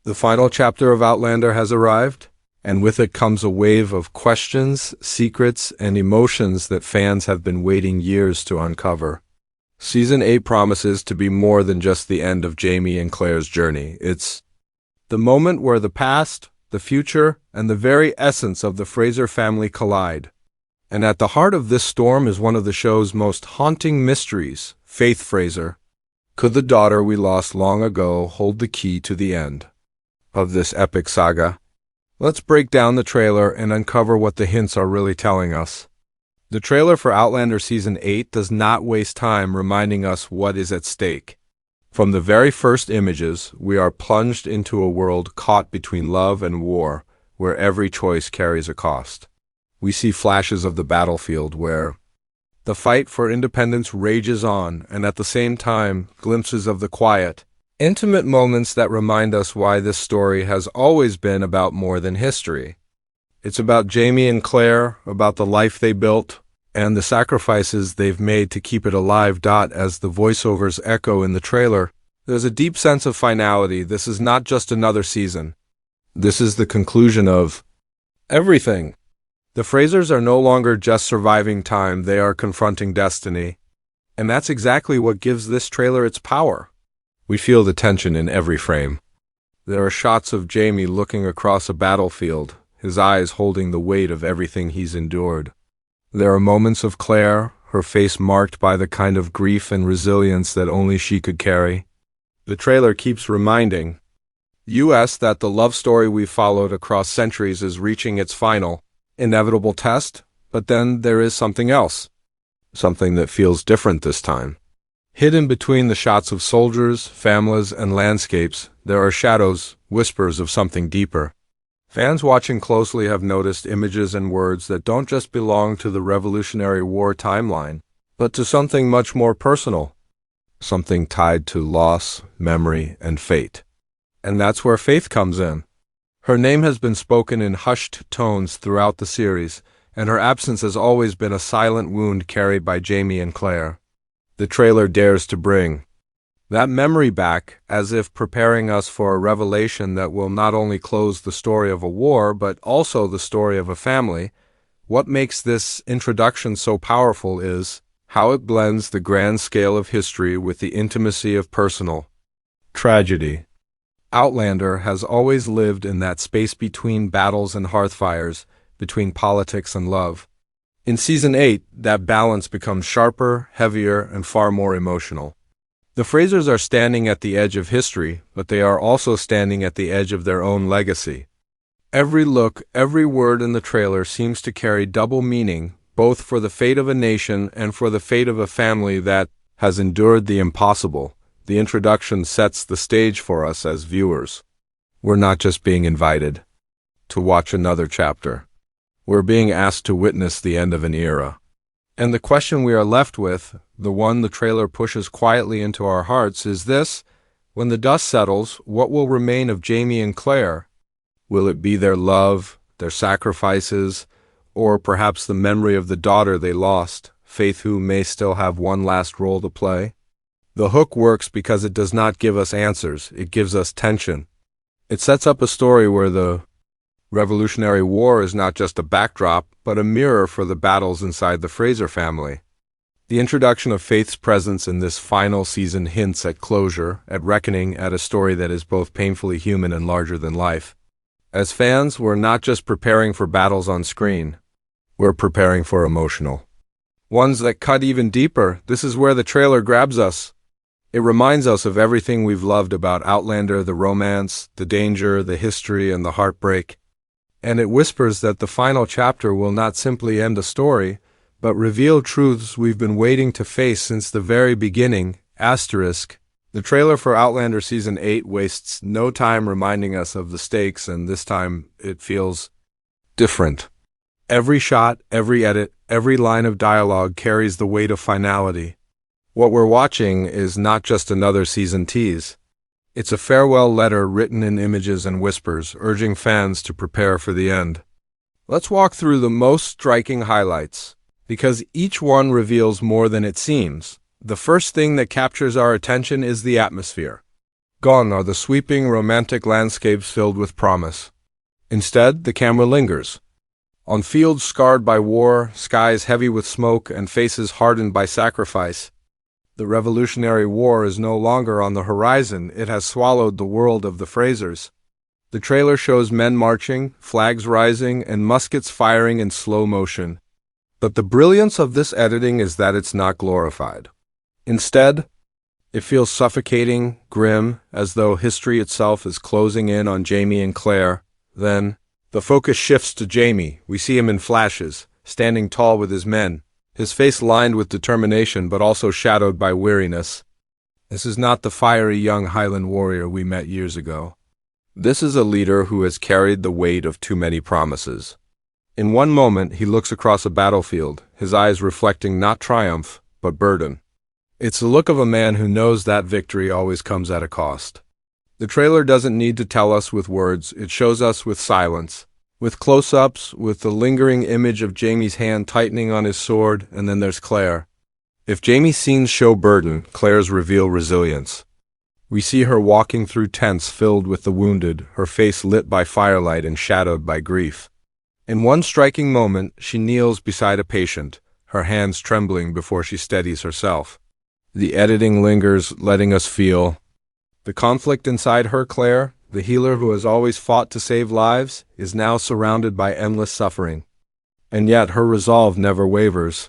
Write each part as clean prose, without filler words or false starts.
The final chapter of Outlander has arrived, and with it comes a wave of questions, secrets, and emotions that fans have been waiting years to uncover. Season 8 promises to be more than just the end of Jamie and Claire's journey. It's the moment where the past, the future, and the very essence of the Fraser family collide. And at the heart of this storm is one of the show's most haunting mysteries, Faith Fraser. Could the daughter we lost long ago hold the key to the end of this epic saga? Let's break down the trailer and uncover what the hints are really telling us. The trailer for Outlander Season 8 does not waste time reminding us what is at stake. From the very first images, we are plunged into a world caught between love and war, where every choice carries a cost. We see flashes of the battlefield where the fight for independence rages on, and at the same time, glimpses of the quiet, intimate moments that remind us why this story has always been about more than history. It's about Jamie and Claire, about the life they built, and the sacrifices they've made to keep it alive. As the voiceovers echo in the trailer, there's a deep sense of finality. This is not just another season. This is the conclusion of everything. The Frasers are no longer just surviving time, they are confronting destiny. And that's exactly what gives this trailer its power. We feel the tension in every frame. There are shots of Jamie looking across a battlefield, his eyes holding the weight of everything he's endured. There are moments of Claire, her face marked by the kind of grief and resilience that only she could carry. The trailer keeps reminding us that the love story we've followed across centuries is reaching its final, inevitable test, but then there is something else. Something that feels different this time. Hidden between the shots of soldiers, families, and landscapes, there are shadows, whispers of something deeper. Fans watching closely have noticed images and words that don't just belong to the Revolutionary War timeline, but to something much more personal. Something tied to loss, memory, and fate. And that's where Faith comes in. Her name has been spoken in hushed tones throughout the series, and her absence has always been a silent wound carried by Jamie and Claire. The trailer dares to bring that memory back, as if preparing us for a revelation that will not only close the story of a war, but also the story of a family. What makes this introduction so powerful is how it blends the grand scale of history with the intimacy of personal tragedy. Outlander has always lived in that space between battles and hearthfires, between politics and love. In Season 8, that balance becomes sharper, heavier, and far more emotional. The Frasers are standing at the edge of history, but they are also standing at the edge of their own legacy. Every look, every word in the trailer seems to carry double meaning, both for the fate of a nation and for the fate of a family that has endured the impossible. The introduction sets the stage for us as viewers. We're not just being invited to watch another chapter. We're being asked to witness the end of an era. And the question we are left with, the one the trailer pushes quietly into our hearts, is this: when the dust settles, what will remain of Jamie and Claire? Will it be their love, their sacrifices, or perhaps the memory of the daughter they lost, Faith, who may still have one last role to play? The hook works because it does not give us answers, it gives us tension. It sets up a story where the Revolutionary War is not just a backdrop, but a mirror for the battles inside the Fraser family. The introduction of Faith's presence in this final season hints at closure, at reckoning, at a story that is both painfully human and larger than life. As fans, we're not just preparing for battles on screen, we're preparing for emotional ones that cut even deeper. This is where the trailer grabs us. It reminds us of everything we've loved about Outlander, the romance, the danger, the history, and the heartbreak. And it whispers that the final chapter will not simply end a story, but reveal truths we've been waiting to face since the very beginning. The trailer for Outlander Season 8 wastes no time reminding us of the stakes, and this time it feels different. Every shot, every edit, every line of dialogue carries the weight of finality. What we're watching is not just another season tease. It's a farewell letter written in images and whispers, urging fans to prepare for the end. Let's walk through the most striking highlights, because each one reveals more than it seems. The first thing that captures our attention is the atmosphere. Gone are the sweeping, romantic landscapes filled with promise. Instead, the camera lingers. On fields scarred by war, skies heavy with smoke, and faces hardened by sacrifice. The Revolutionary War is no longer on the horizon, it has swallowed the world of the Frasers. The trailer shows men marching, flags rising, and muskets firing in slow motion. But the brilliance of this editing is that it's not glorified. Instead, it feels suffocating, grim, as though history itself is closing in on Jamie and Claire. Then, the focus shifts to Jamie. We see him in flashes, standing tall with his men, his face lined with determination but also shadowed by weariness. This is not the fiery young Highland warrior we met years ago. This is a leader who has carried the weight of too many promises. In one moment, he looks across a battlefield, his eyes reflecting not triumph, but burden. It's the look of a man who knows that victory always comes at a cost. The trailer doesn't need to tell us with words, it shows us with silence, with close-ups, with the lingering image of Jamie's hand tightening on his sword, and then there's Claire. If Jamie's scenes show burden, Claire's reveal resilience. We see her walking through tents filled with the wounded, her face lit by firelight and shadowed by grief. In one striking moment, she kneels beside a patient, her hands trembling before she steadies herself. The editing lingers, letting us feel the conflict inside her. Claire, the healer who has always fought to save lives, is now surrounded by endless suffering. And yet her resolve never wavers.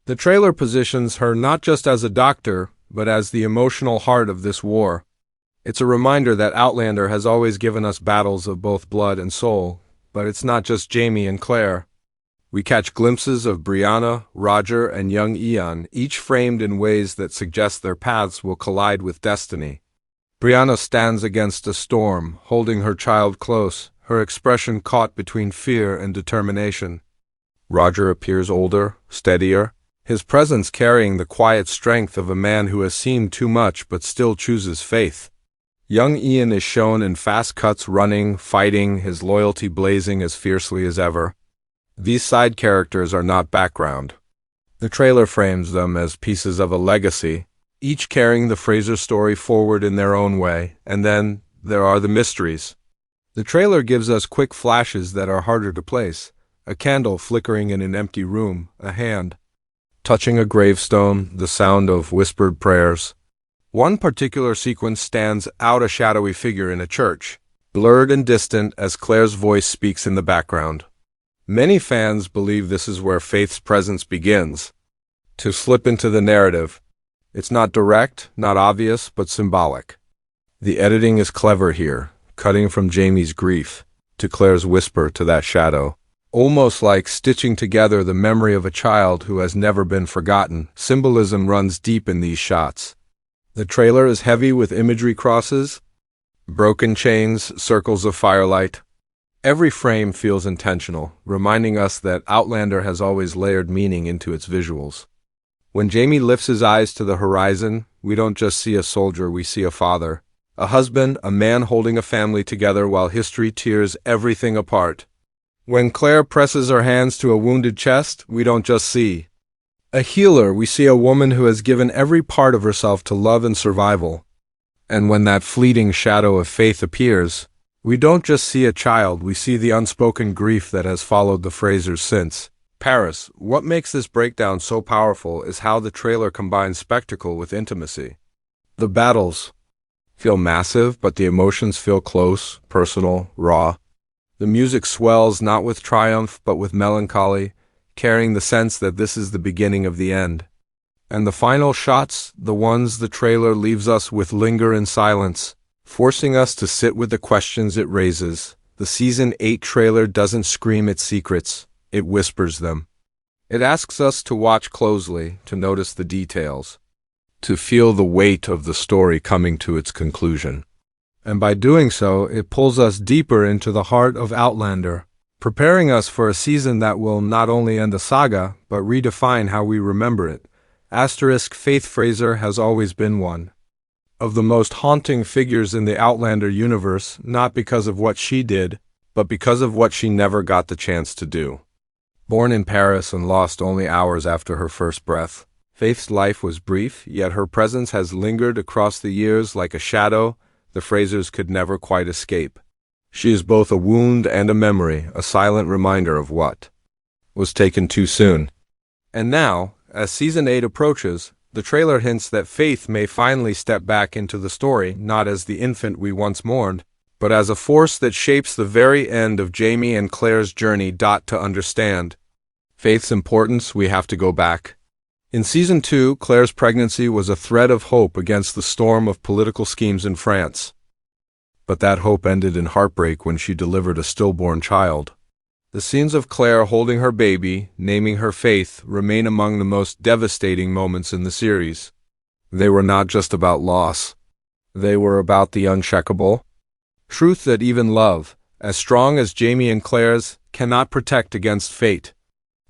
The trailer positions her not just as a doctor, but as the emotional heart of this war. It's a reminder that Outlander has always given us battles of both blood and soul, but it's not just Jamie and Claire. We catch glimpses of Brianna, Roger, and young Ian, each framed in ways that suggest their paths will collide with destiny. Brianna stands against a storm, holding her child close, her expression caught between fear and determination. Roger appears older, steadier, his presence carrying the quiet strength of a man who has seen too much but still chooses faith. Young Ian is shown in fast cuts running, fighting, his loyalty blazing as fiercely as ever. These side characters are not background. The trailer frames them as pieces of a legacy, each carrying the Fraser story forward in their own way, and then there are the mysteries. The trailer gives us quick flashes that are harder to place. A candle flickering in an empty room, a hand touching a gravestone, the sound of whispered prayers. One particular sequence stands out, a shadowy figure in a church, blurred and distant as Claire's voice speaks in the background. Many fans believe this is where faith's presence begins, to slip into the narrative. It's not direct, not obvious, but symbolic. The editing is clever here, cutting from Jamie's grief to Claire's whisper to that shadow, almost like stitching together the memory of a child who has never been forgotten. Symbolism runs deep in these shots. The trailer is heavy with imagery crosses, broken chains, circles of firelight. Every frame feels intentional, reminding us that Outlander has always layered meaning into its visuals. When Jamie lifts his eyes to the horizon, we don't just see a soldier, we see a father, a husband, a man holding a family together while history tears everything apart. When Claire presses her hands to a wounded chest, we don't just see a healer, we see a woman who has given every part of herself to love and survival. And when that fleeting shadow of faith appears, we don't just see a child, we see the unspoken grief that has followed the Frasers since. Paris, what makes this breakdown so powerful is how the trailer combines spectacle with intimacy. The battles feel massive, but the emotions feel close, personal, raw. The music swells not with triumph, but with melancholy, carrying the sense that this is the beginning of the end. And the final shots, the ones the trailer leaves us with, linger in silence, forcing us to sit with the questions it raises. The Season 8 trailer doesn't scream its secrets, it whispers them. It asks us to watch closely, to notice the details, to feel the weight of the story coming to its conclusion. And by doing so, it pulls us deeper into the heart of Outlander, preparing us for a season that will not only end a saga, but redefine how we remember it. Faith Fraser has always been one of the most haunting figures in the Outlander universe, not because of what she did, but because of what she never got the chance to do. Born in Paris and lost only hours after her first breath, Faith's life was brief, yet her presence has lingered across the years like a shadow, the Frasers could never quite escape. She is both a wound and a memory, a silent reminder of what was taken too soon. And now, as Season 8 approaches, the trailer hints that Faith may finally step back into the story, not as the infant we once mourned, but as a force that shapes the very end of Jamie and Claire's journey. To understand Faith's importance, we have to go back. In Season 2, Claire's pregnancy was a thread of hope against the storm of political schemes in France. But that hope ended in heartbreak when she delivered a stillborn child. The scenes of Claire holding her baby, naming her Faith, remain among the most devastating moments in the series. They were not just about loss. They were about the uncheckable truth that even love, as strong as Jamie and Claire's, cannot protect against fate.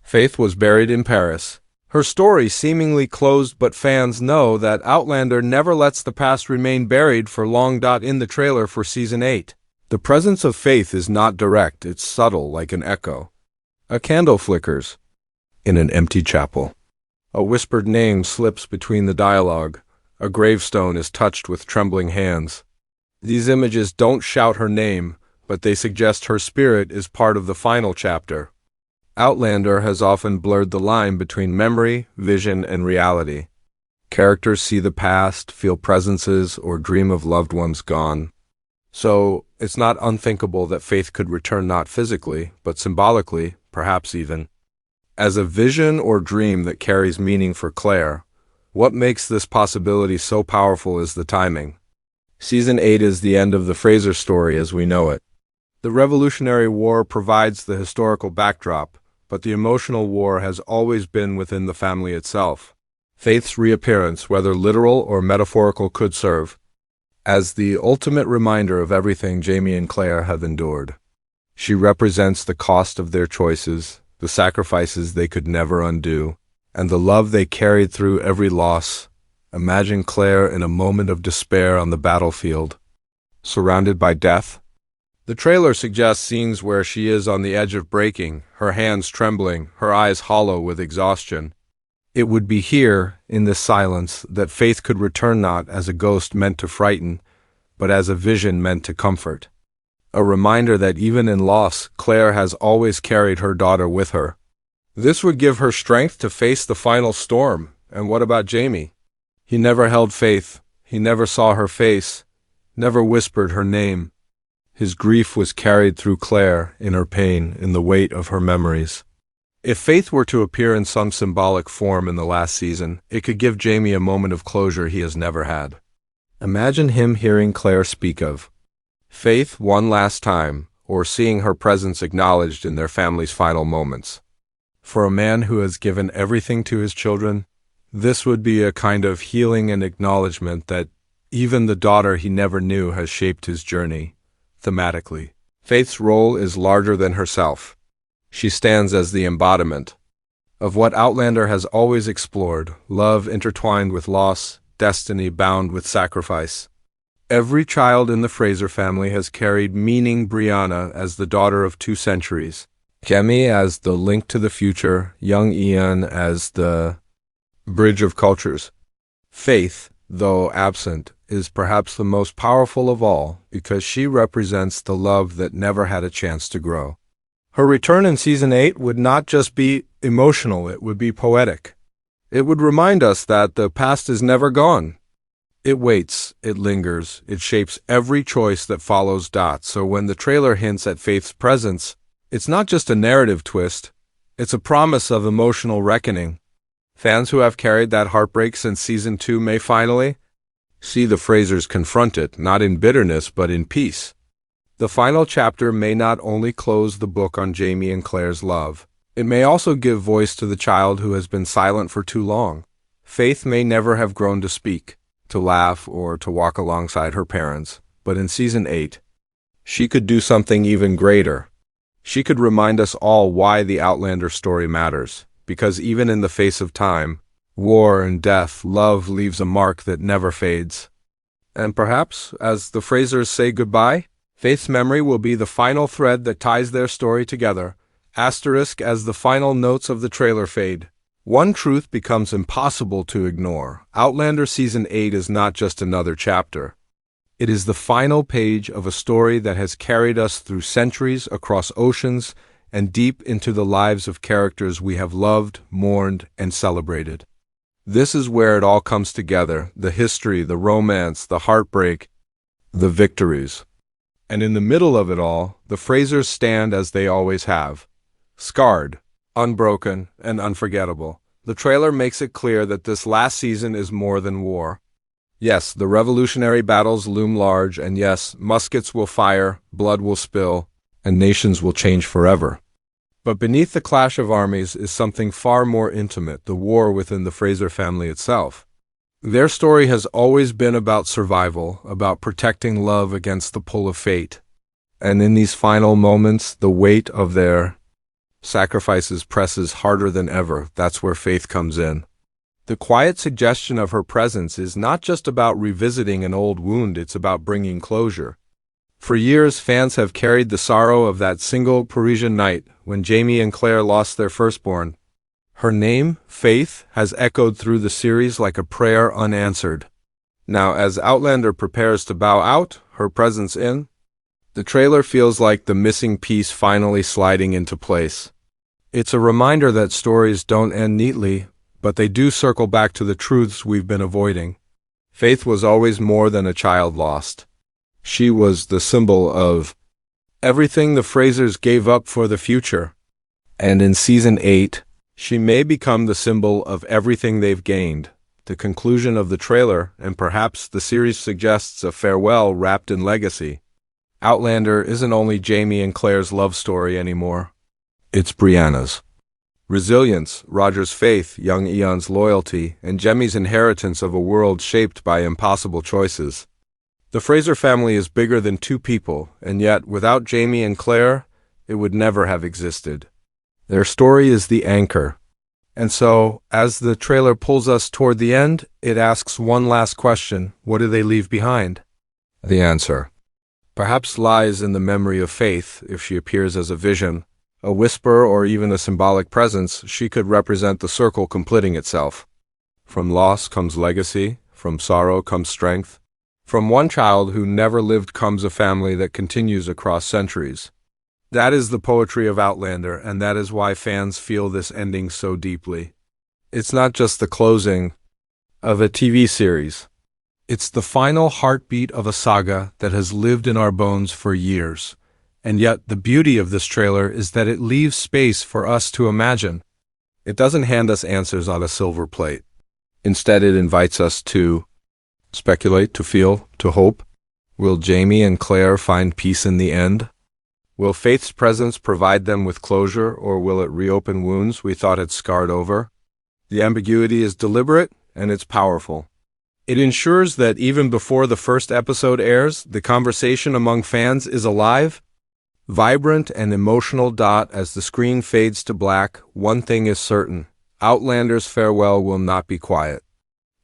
Faith was buried in Paris. Her story seemingly closed, but fans know that Outlander never lets the past remain buried for long. In the trailer for Season 8, the presence of Faith is not direct, it's subtle, like an echo. A candle flickers in an empty chapel. A whispered name slips between the dialogue. A gravestone is touched with trembling hands. These images don't shout her name, but they suggest her spirit is part of the final chapter. Outlander has often blurred the line between memory, vision, and reality. Characters see the past, feel presences, or dream of loved ones gone. So, it's not unthinkable that Faith could return not physically, but symbolically, perhaps even as a vision or dream that carries meaning for Claire. What makes this possibility so powerful is the timing. Season 8 is the end of the Fraser story as we know it. The Revolutionary War provides the historical backdrop, but the emotional war has always been within the family itself. Faith's reappearance, whether literal or metaphorical, could serve as the ultimate reminder of everything Jamie and Claire have endured. She represents the cost of their choices, the sacrifices they could never undo, and the love they carried through every loss. Imagine Claire in a moment of despair on the battlefield, surrounded by death. The trailer suggests scenes where she is on the edge of breaking, her hands trembling, her eyes hollow with exhaustion. It would be here, in this silence, that Faith could return not as a ghost meant to frighten, but as a vision meant to comfort. A reminder that even in loss, Claire has always carried her daughter with her. This would give her strength to face the final storm. And what about Jamie? He never held Faith. He never saw her face, never whispered her name. His grief was carried through Claire, in her pain, in the weight of her memories. If Faith were to appear in some symbolic form in the last season, it could give Jamie a moment of closure he has never had. Imagine him hearing Claire speak of Faith one last time, or seeing her presence acknowledged in their family's final moments. For a man who has given everything to his children, this would be a kind of healing and acknowledgement that even the daughter he never knew has shaped his journey. Thematically, Faith's role is larger than herself. She stands as the embodiment of what Outlander has always explored: love intertwined with loss, destiny bound with sacrifice. Every child in the Fraser family has carried meaning. Brianna as the daughter of 2 centuries, Kemi as the link to the future, young Ian as the bridge of cultures. Faith, though absent, is perhaps the most powerful of all because she represents the love that never had a chance to grow. Her return in Season 8 would not just be emotional, it would be poetic. It would remind us that the past is never gone. It waits, it lingers, it shapes every choice that follows. So when the trailer hints at Faith's presence, it's not just a narrative twist, it's a promise of emotional reckoning. Fans who have carried that heartbreak since Season 2 may finally see the Frasers confront it, not in bitterness but in peace. The final chapter may not only close the book on Jamie and Claire's love, it may also give voice to the child who has been silent for too long. Faith may never have grown to speak, to laugh, or to walk alongside her parents, but in Season 8, she could do something even greater. She could remind us all why the Outlander story matters, because even in the face of time, war and death, love leaves a mark that never fades. And perhaps, as the Frasers say goodbye, Faith's memory will be the final thread that ties their story together. Asterisk as the final notes of the trailer fade. One truth becomes impossible to ignore. Outlander Season 8 is not just another chapter. It is the final page of a story that has carried us through centuries, across oceans, and deep into the lives of characters we have loved, mourned, and celebrated. This is where it all comes together: the history, the romance, the heartbreak, the victories. And in the middle of it all, the Frasers stand as they always have. Scarred, unbroken, and unforgettable. The trailer makes it clear that this last season is more than war. Yes, the revolutionary battles loom large, and yes, muskets will fire, blood will spill, and nations will change forever. But beneath the clash of armies is something far more intimate: the war within the Fraser family itself. Their story has always been about survival, about protecting love against the pull of fate. And in these final moments, the weight of their sacrifices presses harder than ever. That's where Faith comes in. The quiet suggestion of her presence is not just about revisiting an old wound, it's about bringing closure. For years, fans have carried the sorrow of that single Parisian night when Jamie and Claire lost their firstborn. Her name, Faith, has echoed through the series like a prayer unanswered. Now, as Outlander prepares to bow out, her presence in, the trailer feels like the missing piece finally sliding into place. It's a reminder that stories don't end neatly, but they do circle back to the truths we've been avoiding. Faith was always more than a child lost. She was the symbol of everything the Frasers gave up for the future. And in Season 8, she may become the symbol of everything they've gained. The conclusion of the trailer, and perhaps the series, suggests a farewell wrapped in legacy. Outlander isn't only Jamie and Claire's love story anymore. It's Brianna's resilience, Roger's faith, young Eon's loyalty, and Jemmy's inheritance of a world shaped by impossible choices. The Fraser family is bigger than two people, and yet, without Jamie and Claire, it would never have existed. Their story is the anchor. And so, as the trailer pulls us toward the end, it asks one last question: what do they leave behind? The answer perhaps lies in the memory of Faith. If she appears as a vision, a whisper, or even a symbolic presence, she could represent the circle completing itself. From loss comes legacy, from sorrow comes strength. From one child who never lived comes a family that continues across centuries. That is the poetry of Outlander, and that is why fans feel this ending so deeply. It's not just the closing of a TV series. It's the final heartbeat of a saga that has lived in our bones for years. And yet, the beauty of this trailer is that it leaves space for us to imagine. It doesn't hand us answers on a silver plate. Instead, it invites us to speculate, to feel, to hope. Will Jamie and Claire find peace in the end? Will Faith's presence provide them with closure, or will it reopen wounds we thought had scarred over? The ambiguity is deliberate, and it's powerful. It ensures that even before the first episode airs, the conversation among fans is alive, vibrant, and emotional. As the screen fades to black, one thing is certain: Outlander's farewell will not be quiet.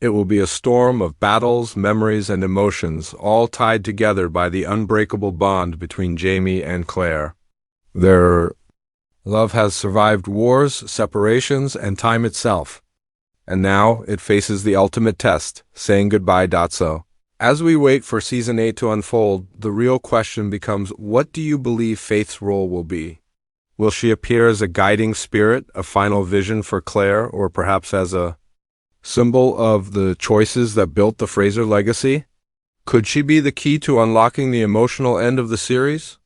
It will be a storm of battles, memories, and emotions, all tied together by the unbreakable bond between Jamie and Claire. Their love has survived wars, separations, and time itself. And now it faces the ultimate test, saying goodbye. So, as we wait for Season 8 to unfold, the real question becomes: what do you believe Faith's role will be? Will she appear as a guiding spirit, a final vision for Claire, or perhaps as a symbol of the choices that built the Fraser legacy? Could she be the key to unlocking the emotional end of the series?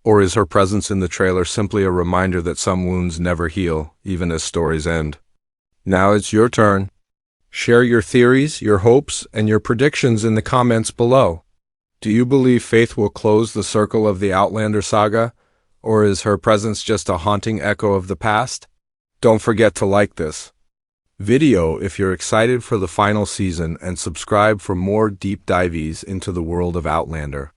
Or is her presence in the trailer simply a reminder that some wounds never heal, even as stories end? Now it's your turn. Share your theories, your hopes, and your predictions in the comments below. Do you believe Faith will close the circle of the Outlander saga, or is her presence just a haunting echo of the past? Don't forget to like this video if you're excited for the final season, and subscribe for more deep dives into the world of Outlander.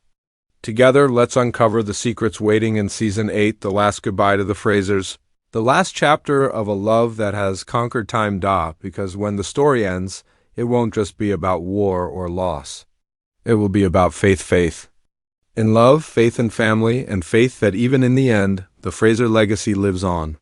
Together, let's uncover the secrets waiting in Season 8, the last goodbye to the Frasers. The last chapter of a love that has conquered time. Because when the story ends, it won't just be about war or loss. It will be about faith. In love, faith in family, and faith that even in the end, the Fraser legacy lives on.